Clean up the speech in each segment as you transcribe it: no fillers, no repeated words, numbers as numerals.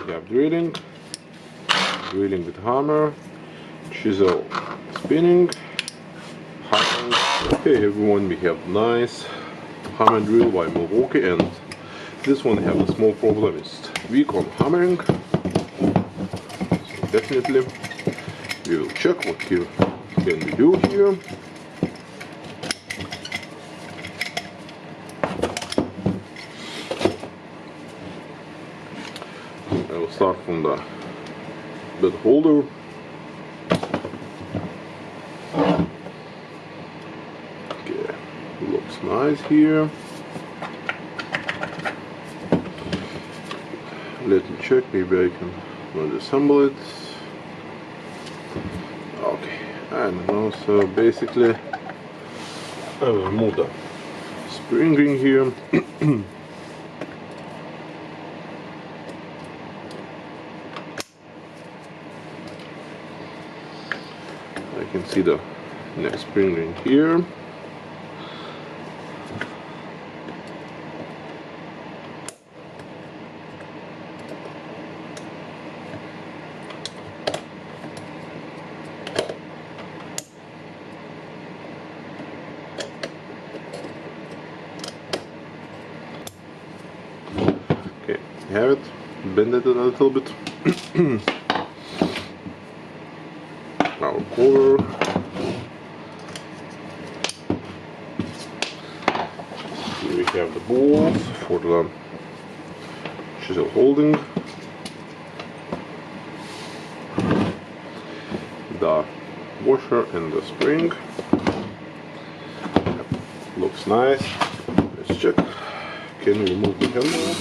we have drilling with hammer, chisel spinning, hammering. Okay everyone, we have nice hammer drill by Milwaukee, and this one have a small problem, it's weak on hammering. So definitely we will check what can we do here. I will start from the bed holder. Okay, looks nice here. Let me check, maybe I can disassemble it. Okay, I don't know, so basically I will remove the spring ring here. I can see the next spring ring here. Okay, have it, bend it a little bit. Our cover. Here we have the balls for the chisel holding, the washer and the spring. Looks nice. Let's check. Can we remove the handle?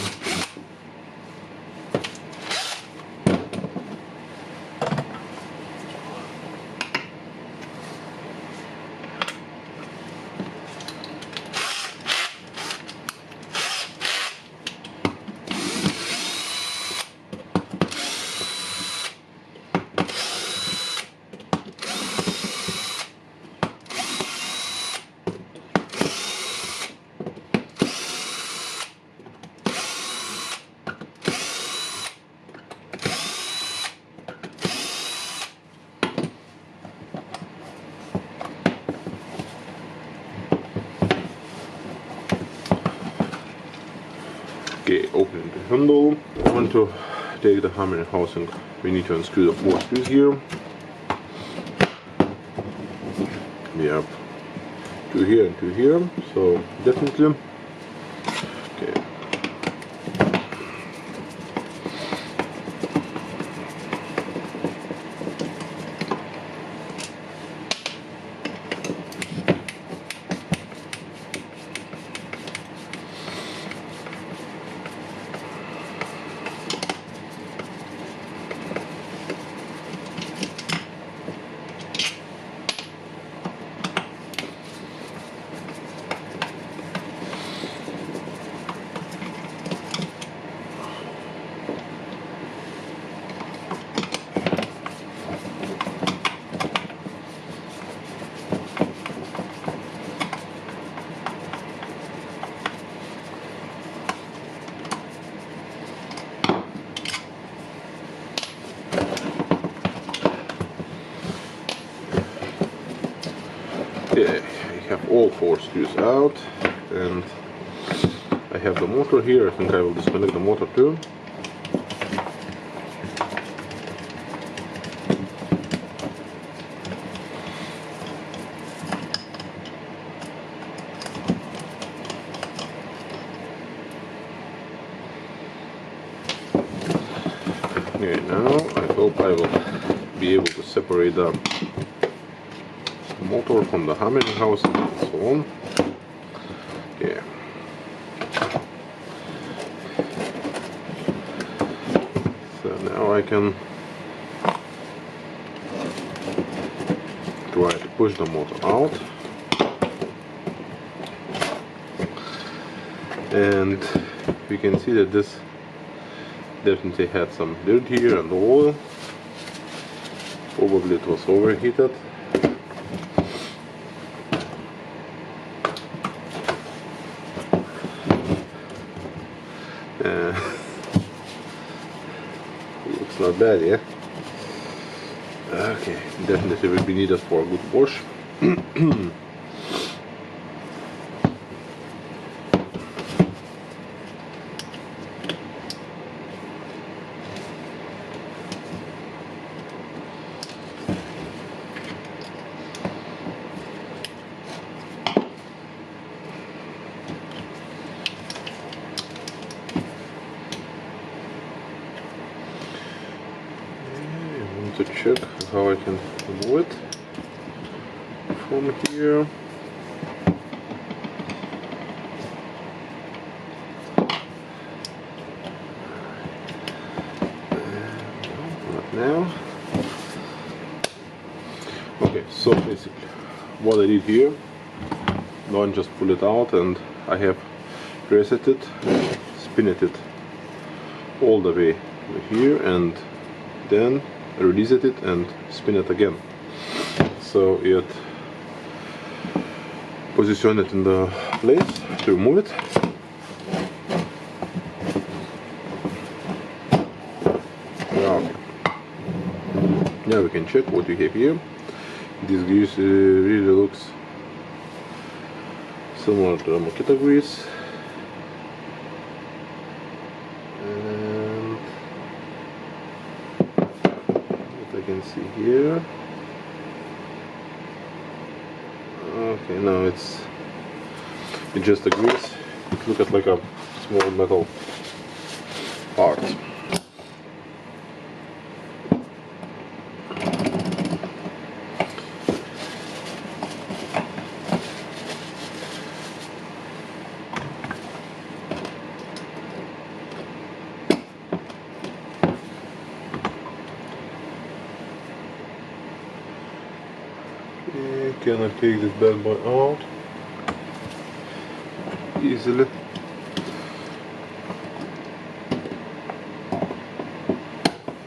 Okay, opening the handle. I want to take the hammering housing. We need to unscrew the 4 screws here. We have 2 here and 2 here, so definitely. Okay. Okay, I have all 4 screws out, and I have the motor here. I think I will disconnect the motor too. Okay, now I hope I will be able to separate the motor from the hammering housing and so on. Okay. So now I can try to push the motor out. And we can see that this definitely had some dirt here and oil. Probably it was overheated. It's not bad, yeah? Okay, definitely will be needed for a good wash. To check how I can move it from here. Not now. Okay, so basically what I did here, don't just pull it out, and I have reset it, spin it all the way here, and then release it and spin it again. So it position it in the place to remove it. Okay. Now we can check what we have here. This grease really looks similar to the Makita grease. And what I can see here. Okay, now it's just a grease. It looks like a small metal part. Can I take this bad boy out easily?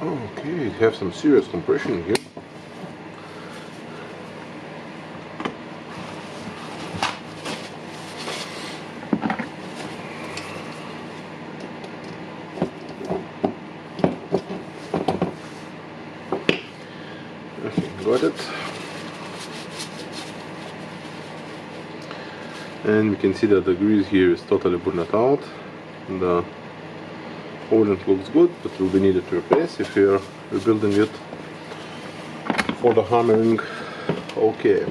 Okay, it has some serious compression here. Okay, got it. And we can see that the grease here is totally burned out. The O-ring looks good, but will be needed to replace if we are rebuilding it for the hammering. Okay,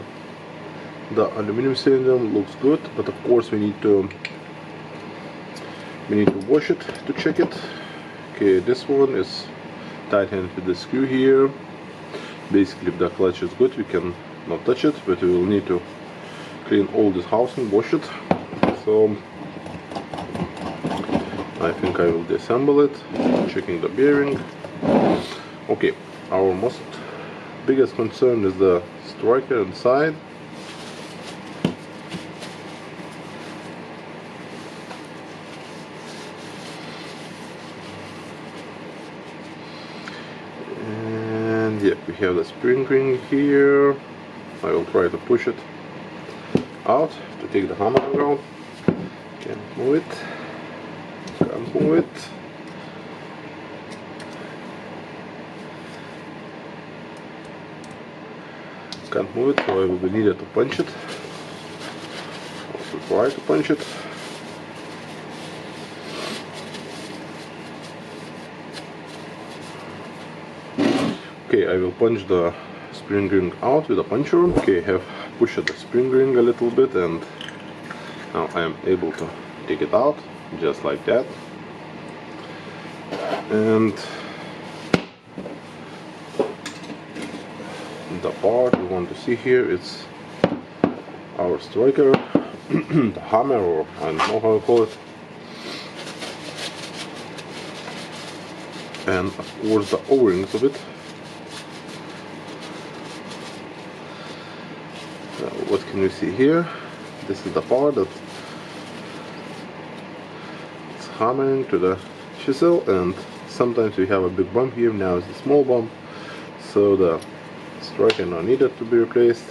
the aluminum cylinder looks good, but of course we need to wash it to check it. Okay, this one is tightened with the screw here. Basically, if the clutch is good, we can not touch it, but we will need to clean all this housing, wash it. So I think I will disassemble it, checking the bearing. Okay, our most biggest concern is the striker inside. And yeah, we have the spring ring here. I will try to push it out to take the hammer around. Can't move it. Can't move it. Can't move it, so I will be needed to punch it. Also try to punch it. Okay, I will punch the spring ring out with a puncher. Okay, I have pushed the spring ring a little bit, and now I am able to take it out just like that. And the part we want to see here is our striker, the hammer, or I don't know how to call it, and of course the O-rings of it. What can we see here? This is the part that is hammering to the chisel, and sometimes we have a big bump here. Now it's a small bump, so the striker now needed to be replaced.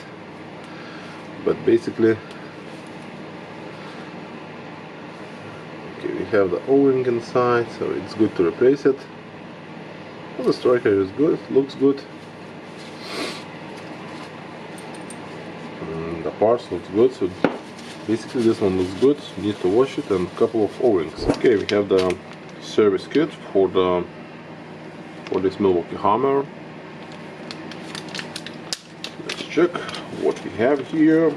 But basically, okay, we have the O-ring inside, so it's good to replace it. Well, the striker is good, looks good. And the parts looks good, so basically this one looks good. Need to wash it and a couple of O-rings. Okay, we have the service kit for this Milwaukee hammer. Let's check what we have here.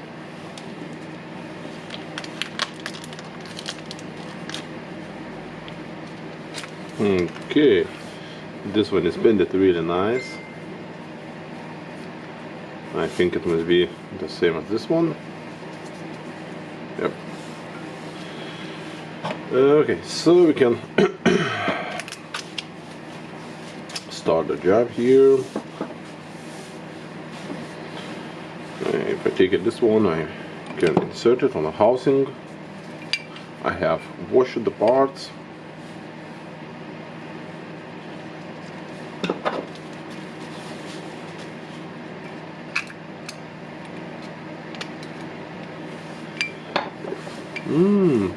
Okay, this one is bended really nice. I think it must be the same as this one. Yep. Okay, so we can start the job here. If I take it this one, I can insert it on the housing. I have washed the parts.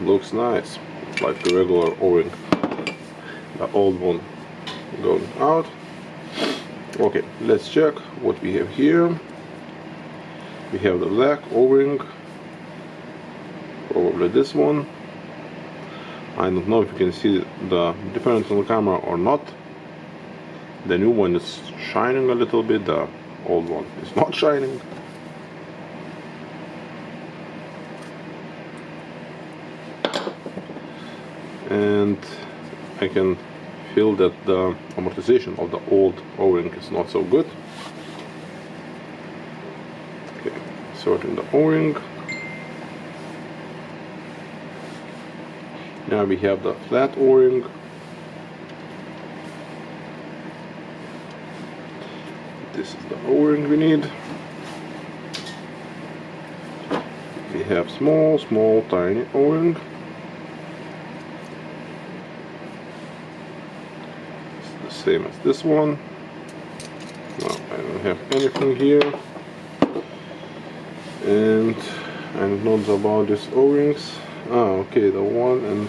Looks nice, like the regular O-ring. The old one going out. Okay, let's check what we have here. We have the black O-ring, probably this one. I don't know if you can see the difference on the camera or not. The new one is shining a little bit, the old one is not shining. And I can feel that the amortization of the old O-ring is not so good. Okay, sorting the O-ring. Now we have the flat O-ring. This is the O-ring we need. We have small, tiny O-ring. Same as this one. No, I don't have anything here, and I don't know about these O-rings. Okay, the one and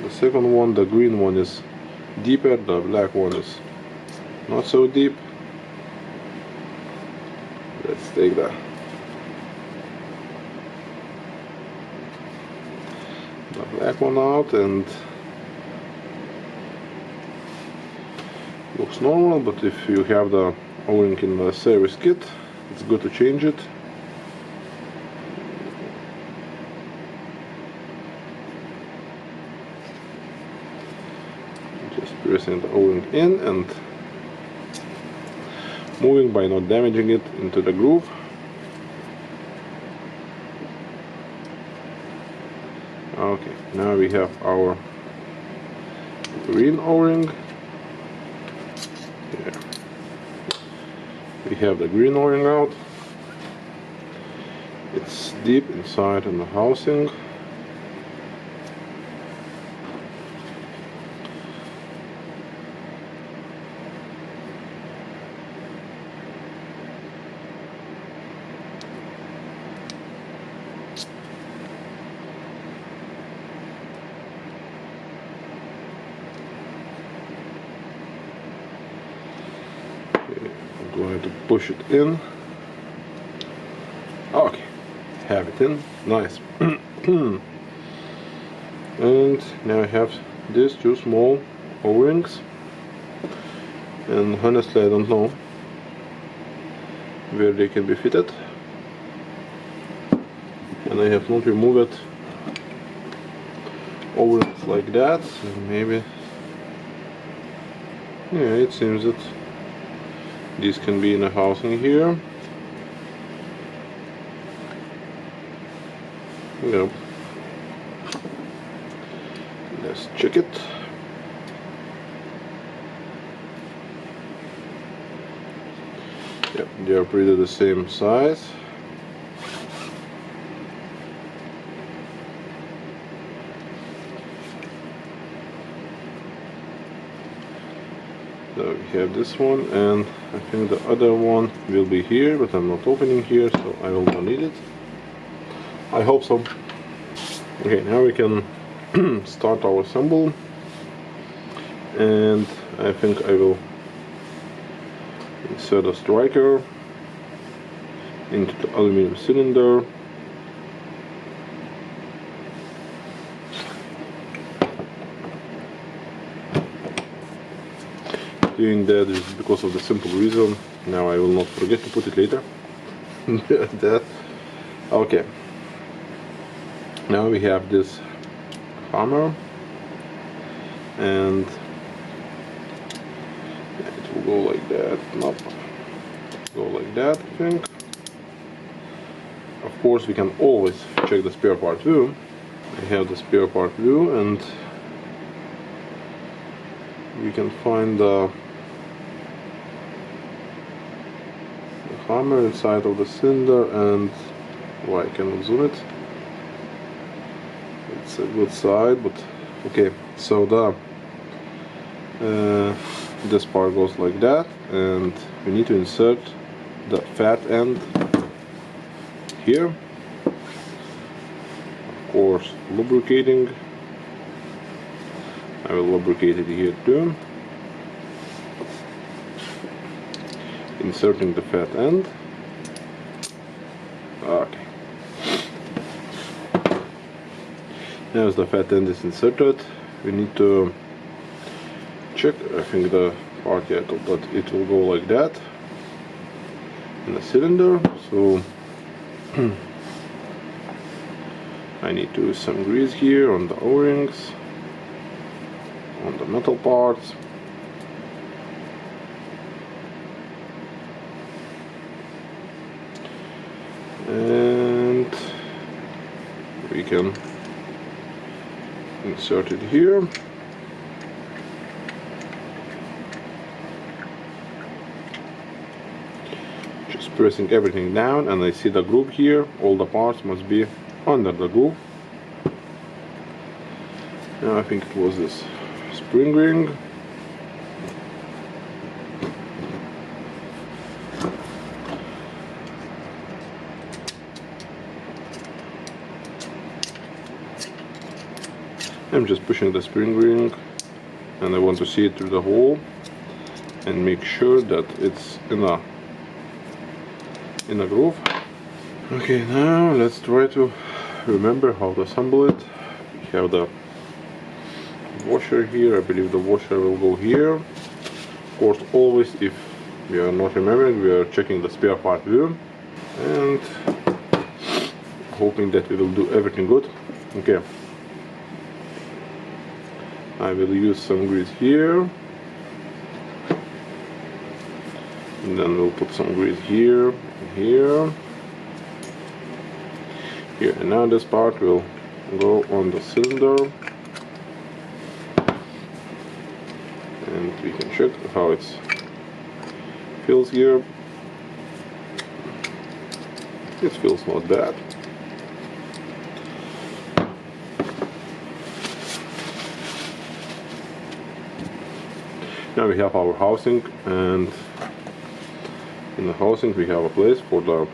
the second one, the green one is deeper, the black one is not so deep. Let's take the black one out, and looks normal, but if you have the O-ring in the service kit, it's good to change it. Just pressing the O-ring in and moving by not damaging it into the groove. Okay, now we have our green O-ring. We have the green O-ring out. It's deep inside in the housing. I'm going to push it in. Okay, have it in, nice. And now I have these two small O-rings, and honestly I don't know where they can be fitted, and I have not removed it O-rings like that, so maybe, yeah, it seems that these can be in a housing here. Yep. Let's check it. Yep, they are pretty the same size. So we have this one, and I think the other one will be here, but I'm not opening here, so I will not need it. I hope so. Okay, now we can start our assemble, and I think I will Insert a striker into the aluminum cylinder. Doing that is because of the simple reason. Now I will not forget to put it later. That. Okay. Now we have this hammer, and it will go like that. Nope. Go like that, I think. Of course, we can always check the spare part view. I have the spare part view, and we can find the hammer inside of the cylinder, and I cannot zoom it. It's a good side, but okay. So this part goes like that, and we need to insert the fat end here. Of course, lubricating. I will lubricate it here too. Inserting the fat end. Okay. Now as the fat end is inserted, we need to check. I think the part that it will go like that in the cylinder. So I need to use some grease here on the O-rings, on the metal parts. And we can insert it here. Just pressing everything down, and I see the groove here. All the parts must be under the groove. Now I think it was this spring ring. I'm just pushing the spring ring, and I want to see it through the hole and make sure that it's in a groove. Okay, now let's try to remember how to assemble it. We have the washer here. I believe the washer will go here. Of course, always, if we are not remembering, we are checking the spare part view and hoping that we will do everything good. Okay. I will use some grease here, and then we'll put some grease here, here, here, and now this part will go on the cylinder, and we can check how it feels here. It feels not bad. Now we have our housing, and in the housing we have a place for the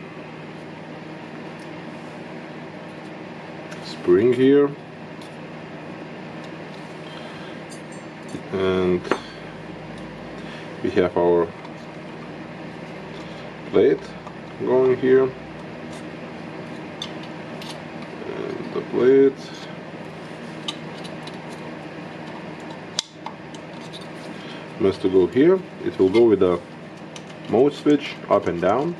spring here, and we have our plate going here, and the plate must to go here. It will go with the mode switch up and down.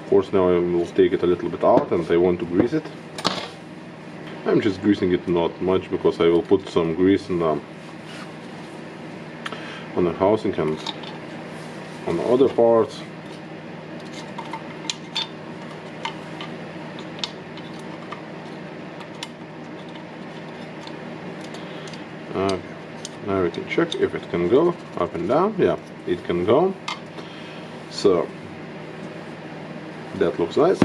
Of course, now I will take it a little bit out, and I want to grease it. I'm just greasing it not much, because I will put some grease in on the housing and on the other parts. Okay. Now we can check if it can go up and down. Yeah, it can go. So that looks nice.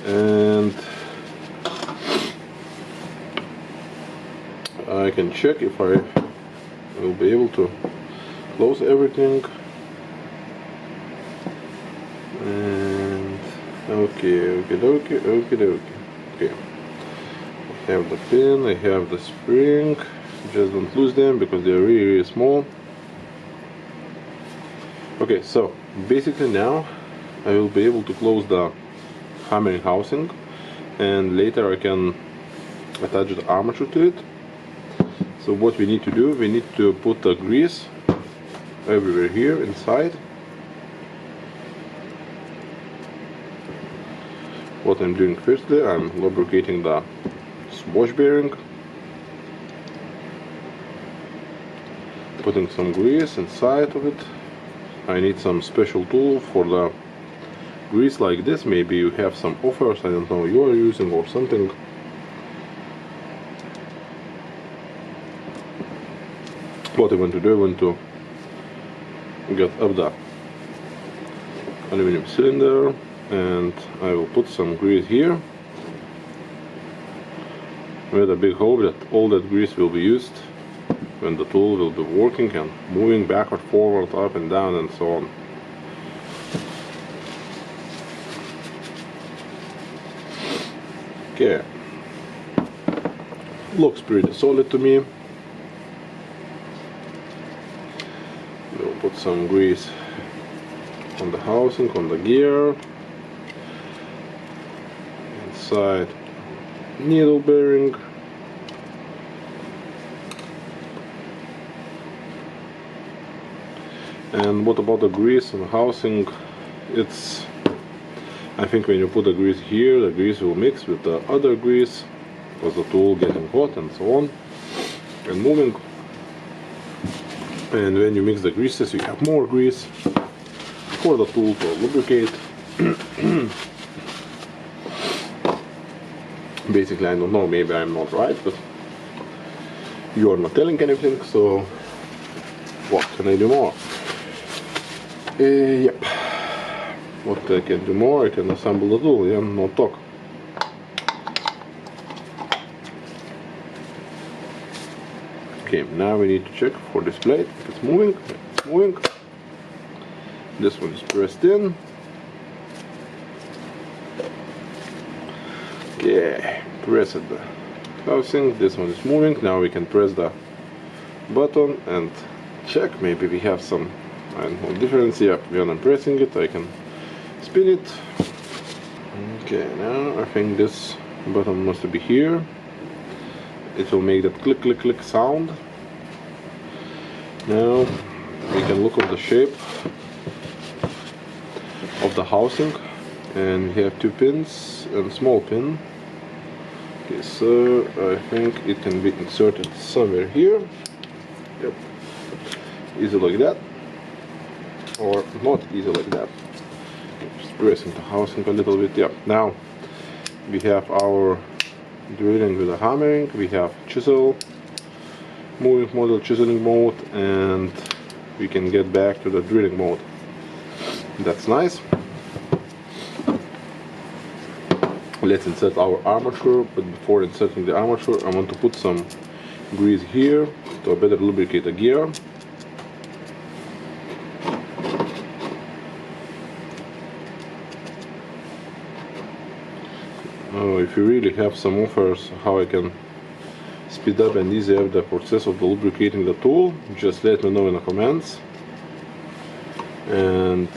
And I can check if I will be able to close everything. And okay. Okay. I have the pin, I have the spring. Just don't lose them because they are really, really small. Okay, so basically now I will be able to close the hammering housing, and later I can attach the armature to it. So what we need to do, we need to put the grease everywhere here inside. What I'm doing firstly, I'm lubricating the wash bearing, putting some grease inside of it. I need some special tool for the grease like this. Maybe you have some offers, I don't know, you are using or something. What I want to do, I want to get up the aluminum cylinder, and I will put some grease here with a big hole that all that grease will be used when the tool will be working and moving backward, forward, up and down and so on. Okay, looks pretty solid to me. We'll put some grease on the housing, on the gear, inside needle bearing, and what about the grease on the housing? It's, I think when you put the grease here, the grease will mix with the other grease because the tool getting hot and so on and moving. And when you mix the greases, you have more grease for the tool to lubricate. Basically, I don't know, maybe I'm not right, but you are not telling anything, so what can I do more? Yep. What I can do more, I can assemble the tool, yeah, no talk. Okay, now we need to check for this plate if it's moving. It's moving. This one is pressed in. Okay, press at the housing. This one is moving. Now we can press the button and check. Maybe we have some, I don't know, difference. Yeah, when I'm pressing it, I can spin it. Okay, now I think this button must be here. It will make that click click click sound. Now we can look at the shape of the housing, and we have two pins and small pin. Okay, so I think it can be inserted somewhere here. Yep, easy like that, or not easy like that. Just pressing the housing a little bit. Yeah, now we have our drilling with a hammering, we have chisel, moving model, chiseling mode, and we can get back to the drilling mode. That's nice. Let's insert our armature, but before inserting the armature, I want to put some grease here to better lubricate the gear. If you really have some offers how I can speed up and ease up the process of the lubricating the tool, just let me know in the comments. And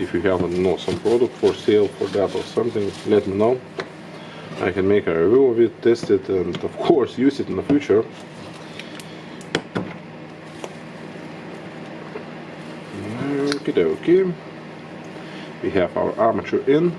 if you have, I don't know, some product for sale for that or something, let me know. I can make a review of it, test it, and of course use it in the future. Okay, we have our armature in.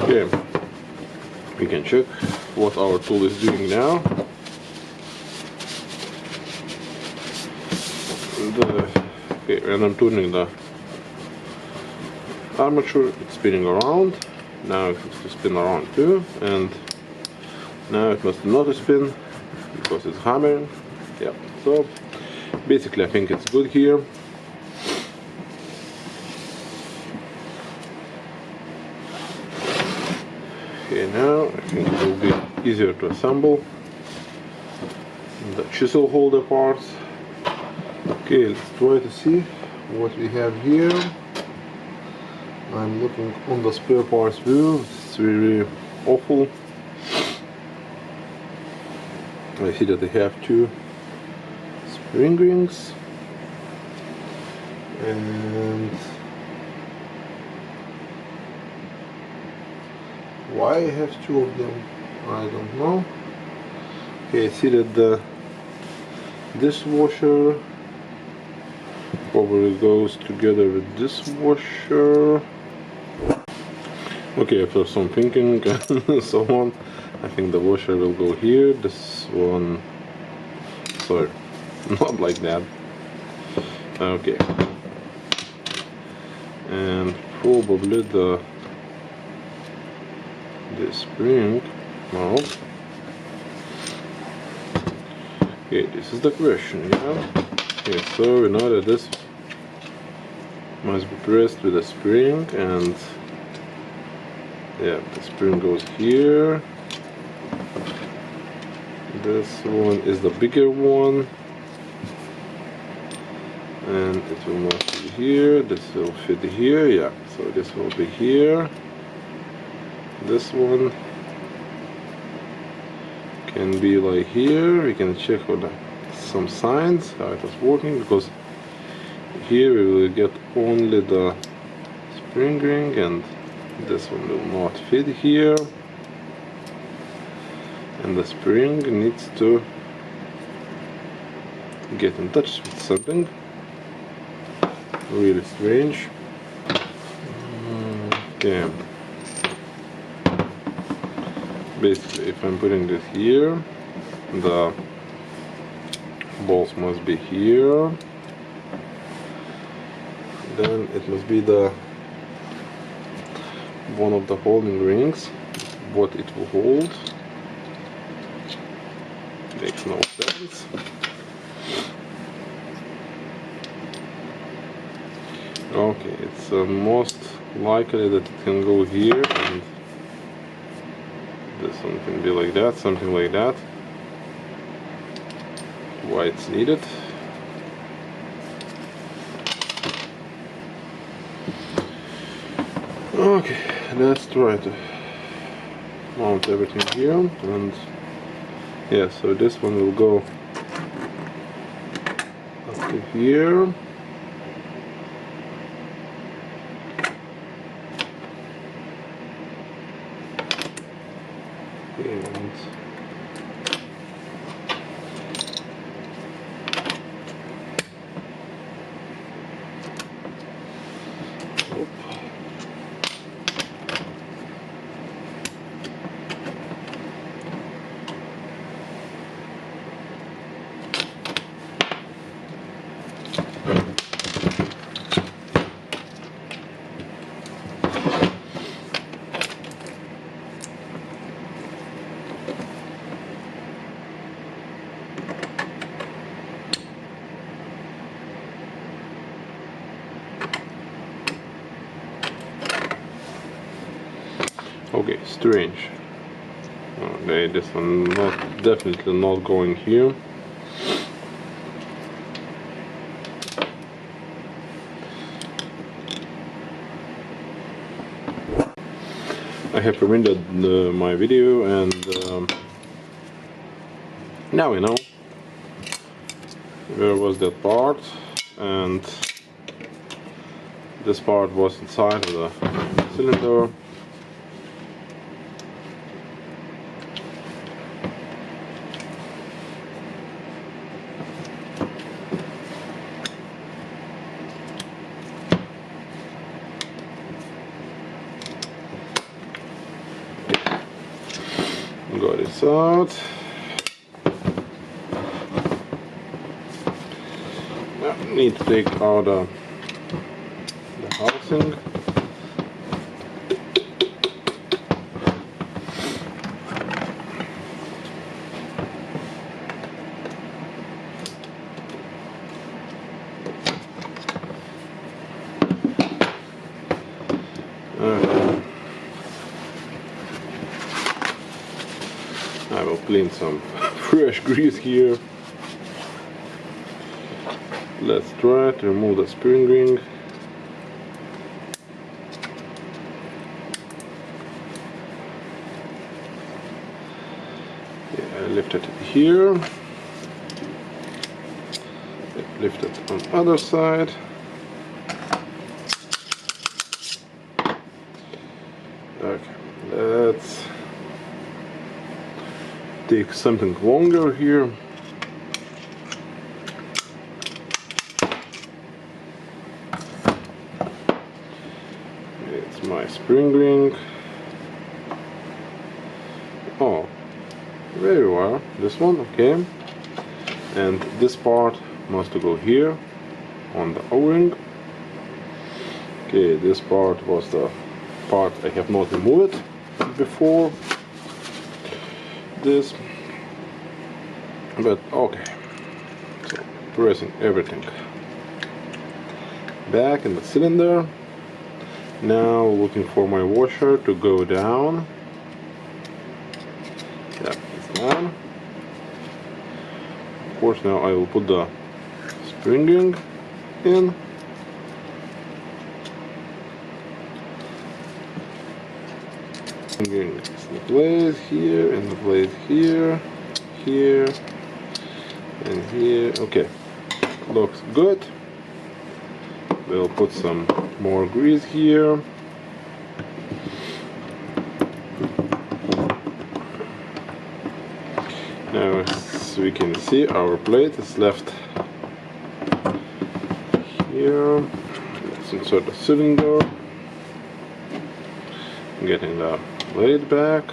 Okay, we can check what our tool is doing now. Okay, when I'm turning the armature, it's spinning around. Now it has to spin around too, and now it must not spin because it's hammering. Yeah, so basically I think it's good here. Okay, now I think it will be easier to assemble the chisel holder parts. Okay, let's try to see what we have here. I'm looking on the spare parts view. It's really awful. I see that they have two spring rings, and why I have two of them, I don't know. Okay, I see that the dishwasher probably goes together with this washer. Okay, after some thinking and so on, I think the washer will go here. This one, sorry, not like that. Okay, and probably the spring. No. Okay, this is the question. Yeah. Okay, so we know that this must be pressed with a spring, and yeah, the spring goes here. This one is the bigger one, and it will not be here. This will fit here. Yeah, so this will be here. This one can be like here. We can check for some signs how it is working, because here we will get only the spring ring, and this one will not fit here, and the spring needs to get in touch with something really strange. Okay, basically if I'm putting this here, the balls must be here, then it must be the one of the holding rings, what it will hold. Makes no sense. Okay, it's most likely that it can go here, and this one can be like that, something like that. Why it's needed. Okay, let's try to mount everything here, and yeah, so this one will go up to here. And okay, strange. Okay, this one definitely not going here. I have rewinded my video, and now we know where was that part, and this part was inside of the cylinder. Got it out. Now, need to take out the housing. I will clean some fresh grease here. Let's try to remove the spring ring. Yeah, I lift it here. Lift it on the other side. Okay, let's take something longer here. It's my spring ring. Oh, very well. This one, okay. And this part must go here on the O-ring. Okay, this part was the part I have not removed before this, but okay. So pressing everything back in the cylinder. Now looking for my washer to go down. Yeah, it's down. Of course, now I will put the spring ring in. Spring ring is in place here, in place here, here, and here. Okay, looks good. We'll put some more grease here. Now, as we can see, our plate is left here. Let's insert the cylinder. Getting the blade back.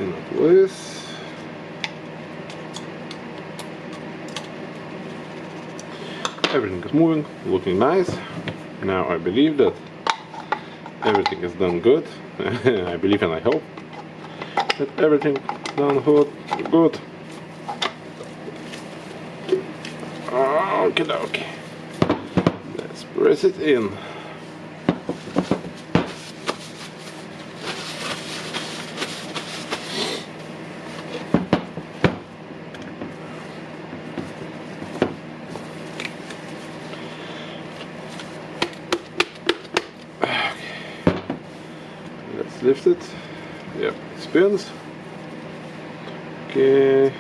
In place. Everything is moving, looking nice. Now I believe that everything is done good. I believe and I hope that everything done good. Okay. Let's press it in. Let's lift it. Yep, it spins. Okay.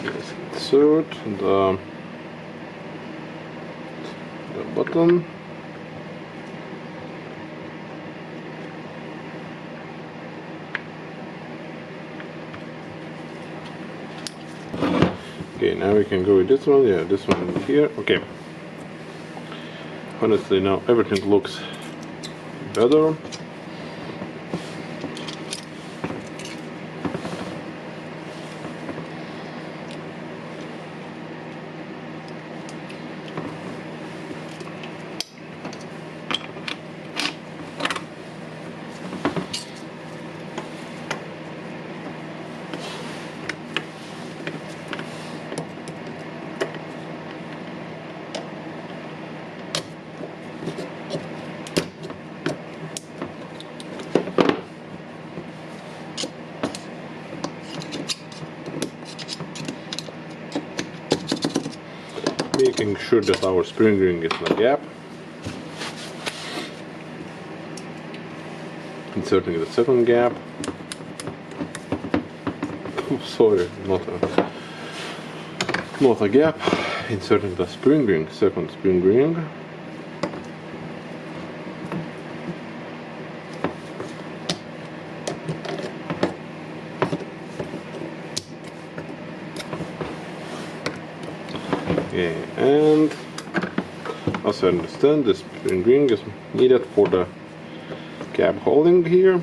Let's insert the button. Okay, now we can go with this one. Yeah, this one here. Okay. Honestly, now everything looks better. Making sure that our spring ring is in a gap. Inserting the second gap. Sorry, not a gap. Inserting the spring ring, second spring ring. Okay, and as I understand, the spring ring is needed for the cap holding here.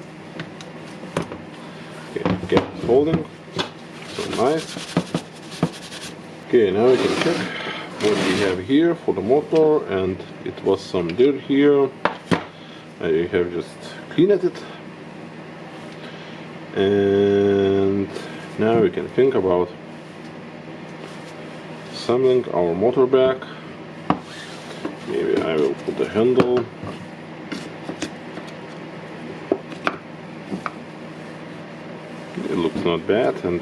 Okay, cap is holding, so nice. Okay, now we can check what we have here for the motor, and it was some dirt here. I have just cleaned it, and now we can think about assembling our motor back. Maybe I will for the handle. It looks not bad, and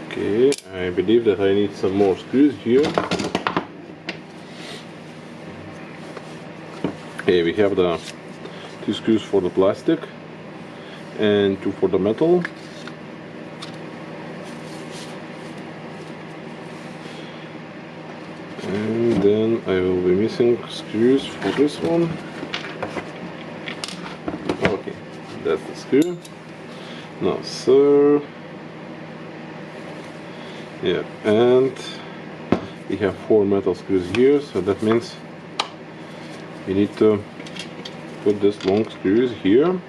okay, I believe that I need some more screws here. Okay, we have the 2 screws for the plastic and 2 for the metal. And then I will be missing screws for this one. Okay, that's the screw. Now, so yeah, and we have 4 metal screws here, so that means we need to put this long screws here.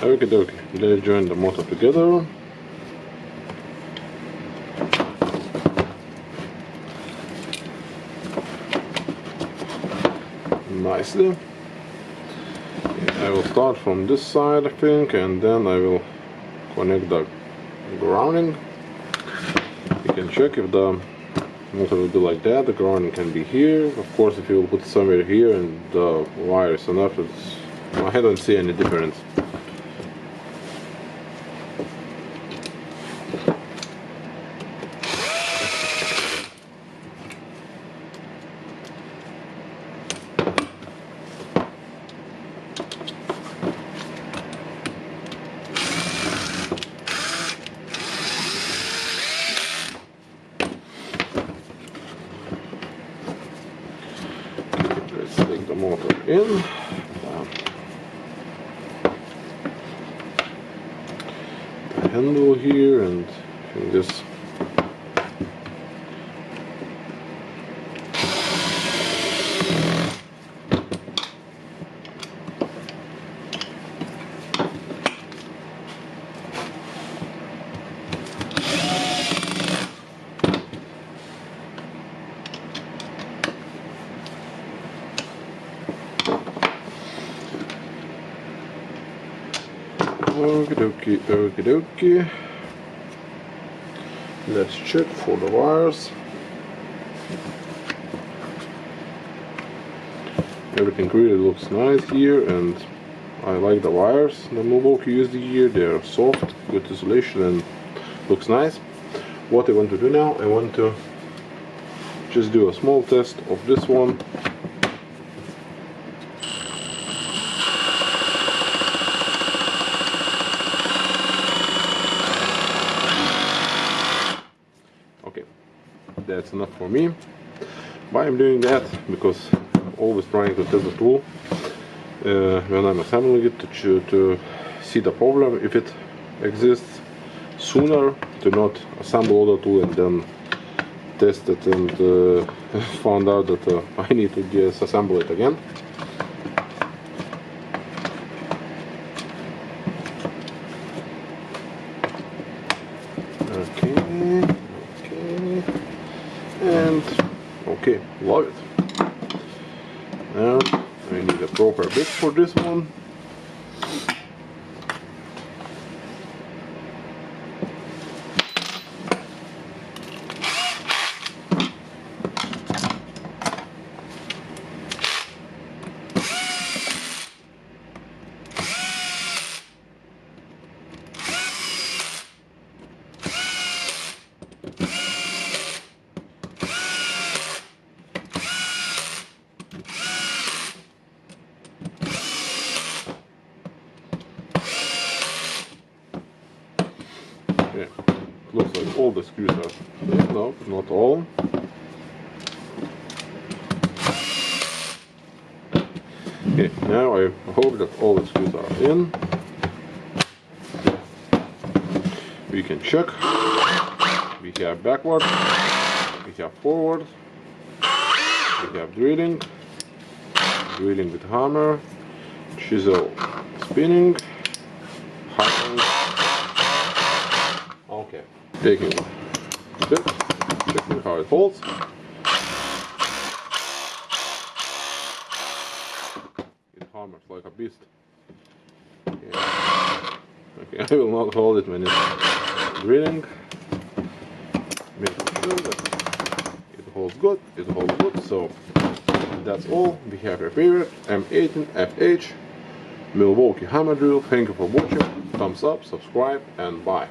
Okay, dokie, let's join the motor together. Nicely. I will start from this side, I think, and then I will connect the grounding. You can check if the motor will be like that. The grounding can be here. Of course, if you will put it somewhere here and the wire is enough, I don't see any difference. Let's take the motor in. The handle here, and just okie dokie. Let's check for the wires. Everything really looks nice here, and I like the wires the Milwaukee used here. They're soft, good isolation, and looks nice. What I want to do now, I want to just do a small test of this one. That's enough for me. Why I'm doing that? Because I'm always trying to test the tool when I'm assembling it to see the problem if it exists sooner, to not assemble all the tool and then test it and found out that I need to disassemble it again. Okay, love it. Now I need a proper bit for this one. Yeah, looks like all the screws are there. No, not all. Okay, now I hope that all the screws are in. We can check. We have backward we have forward, we have drilling, drilling with hammer, chisel spinning, hammering. Okay, taking it, checking how it holds. It hammers like a beast. Okay, I will not hold it when it's drilling. Making sure that it holds good, so that's all. We have your favorite M18 FH Milwaukee hammer drill. Thank you for watching. Thumbs up, subscribe, and bye.